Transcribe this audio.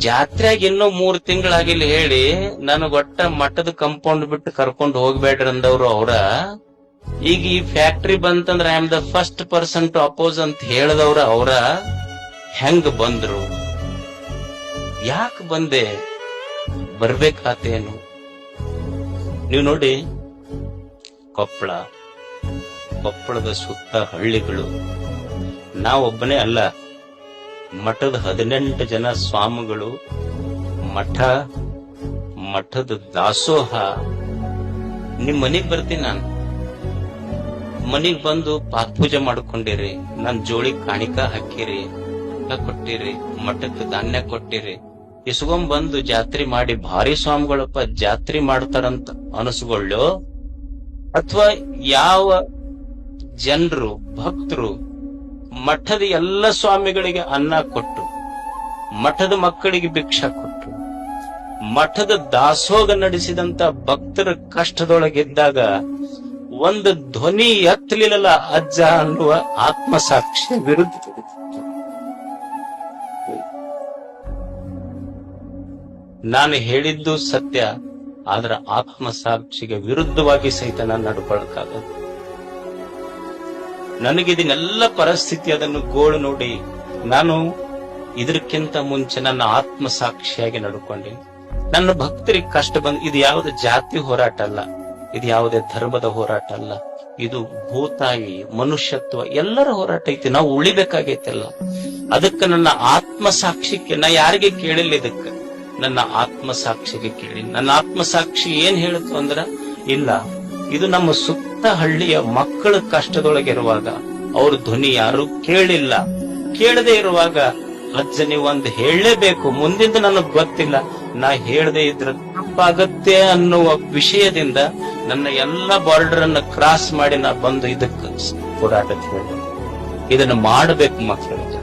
ಜಾತ್ರೆಯಾಗ ಇನ್ನೂ 3 ತಿಂಗಳಾಗಿಲ್ಲ ಹೇಳಿ ನನಗ್ ಒಟ್ಟ ಮಠದ ಕಂಪೌಂಡ್ ಬಿಟ್ಟು ಕರ್ಕೊಂಡು ಹೋಗ್ಬೇಡ್ರಿ ಅಂದವ್ರು ಅವ್ರ. ಈಗ ಈ ಫ್ಯಾಕ್ಟ್ರಿ ಬಂತಂದ್ರ I am the first person to oppose ಅಂತ ಹೇಳದವ್ರ ಅವ್ರ. ಹೆಂಗ್ ಬಂದ್ರು, ಯಾಕೆ ಬಂದೆ, ಬರ್ಬೇಕಾತೇನು? ನೀವು ನೋಡಿ, ಕೊಪ್ಪಳದ ಸುತ್ತ ಹಳ್ಳಿಗಳು, ನಾವೊಬ್ಬನೇ ಅಲ್ಲ, ಮಠದ 18 ಜನ ಸ್ವಾಮಿಗಳು, ಮಠದ ದಾಸೋಹ. ನಿಮ್ ಮನೆಗ್ ಬರ್ತೀನಿ ನಾನು, ಮನಿಗ್ ಬಂದು ಪಾತ್ಪೂಜೆ ಮಾಡ್ಕೊಂಡಿರಿ, ನನ್ ಜೋಳಿ ಕಾಣಿಕ ಹಾಕಿರಿ, ಕೊಟ್ಟಿರಿ, ಮಠಕ್ಕೆ ಧಾನ್ಯ ಕೊಟ್ಟಿರಿ, ಇಸ್ಕೊಂಡ್ ಬಂದು ಜಾತ್ರೆ ಮಾಡಿ ಭಾರಿ ಸ್ವಾಮಿಗಳಪ್ಪ ಜಾತ್ರೆ ಮಾಡ್ತಾರಂತ ಅನಸ್ಕೊಳ್ಳೋ, ಅಥವಾ ಯಾವ ಜನರು ಭಕ್ತರು ಮಠದ ಎಲ್ಲ ಸ್ವಾಮಿಗಳಿಗೆ ಅನ್ನ ಕೊಟ್ಟು, ಮಠದ ಮಕ್ಕಳಿಗೆ ಭಿಕ್ಷಾ ಕೊಟ್ಟು, ಮಠದ ದಾಸೋಗ ನಡೆಸಿದಂತ ಭಕ್ತರ ಕಷ್ಟದೊಳಗಿದ್ದಾಗ ಒಂದು ಧ್ವನಿ ಎತ್ತಲಿಲ್ಲ ಅಜ್ಜ ಅನ್ನುವ ಆತ್ಮಸಾಕ್ಷಿ ವಿರುದ್ಧ. ನಾನು ಹೇಳಿದ್ದು ಸತ್ಯ, ಆದ್ರ ಆತ್ಮಸಾಕ್ಷಿಗೆ ವಿರುದ್ಧವಾಗಿ ಸಹಿತ ನಾನು ನಡ್ಕೊಳಕ್ಕಾಗದು. ನನಗಿದನ್ನೆಲ್ಲ ಪರಿಸ್ಥಿತಿ ಅದನ್ನು ಗೋಳು ನೋಡಿ ನಾನು ಇದಕ್ಕಿಂತ ಮುಂಚೆ ನನ್ನ ಆತ್ಮಸಾಕ್ಷಿಯಾಗಿ ನಡ್ಕೊಂಡೆ. ನನ್ನ ಭಕ್ತರಿಗೆ ಕಷ್ಟ ಬಂದ್, ಇದು ಯಾವುದೇ ಜಾತಿ ಹೋರಾಟ ಅಲ್ಲ, ಇದು ಯಾವುದೇ ಧರ್ಮದ ಹೋರಾಟ ಅಲ್ಲ, ಇದು ಭೂತಾಯಿ ಮನುಷ್ಯತ್ವ ಎಲ್ಲರ ಹೋರಾಟ ಐತಿ. ನಾವು ಉಳಿಬೇಕಾಗೈತಲ್ಲ, ಅದಕ್ಕೆ ನನ್ನ ಆತ್ಮಸಾಕ್ಷಿಗೆ ನಾ ಯಾರಿಗೆ ಕೇಳಿಲ್ಲ, ಇದಕ್ಕೆ ನನ್ನ ಆತ್ಮಸಾಕ್ಷಿಗೆ ಕೇಳಿ. ನನ್ನ ಆತ್ಮಸಾಕ್ಷಿ ಏನ್ ಹೇಳಿತು ಅಂದ್ರ, ಇಲ್ಲ, ಇದು ನಮ್ಮ ಸುತ್ತ ಹಳ್ಳಿಯ ಮಕ್ಕಳ ಕಷ್ಟದೊಳಗಿರುವಾಗ ಅವ್ರ ಧ್ವನಿ ಯಾರು ಕೇಳಿಲ್ಲ. ಕೇಳದೆ ಇರುವಾಗ ಅಜ್ಜ ನೀವು ಒಂದ್ ಹೇಳಲೇಬೇಕು, ಮುಂದಿಂದ ನನಗ್ ಗೊತ್ತಿಲ್ಲ, ನಾ ಹೇಳದೆ ಇದ್ರ ತಪ್ಪಾಗತ್ತೆ ಅನ್ನುವ ವಿಷಯದಿಂದ ನನ್ನ ಎಲ್ಲ ಬಾರ್ಡರ್ ಅನ್ನ ಕ್ರಾಸ್ ಮಾಡಿ ನಾ ಬಂದು ಇದಕ್ಕೆ ಹೋರಾಟಕ್ಕೆ ಇದನ್ನ ಮಾಡಬೇಕು ಮಕ್ಕಳಿಗೆ.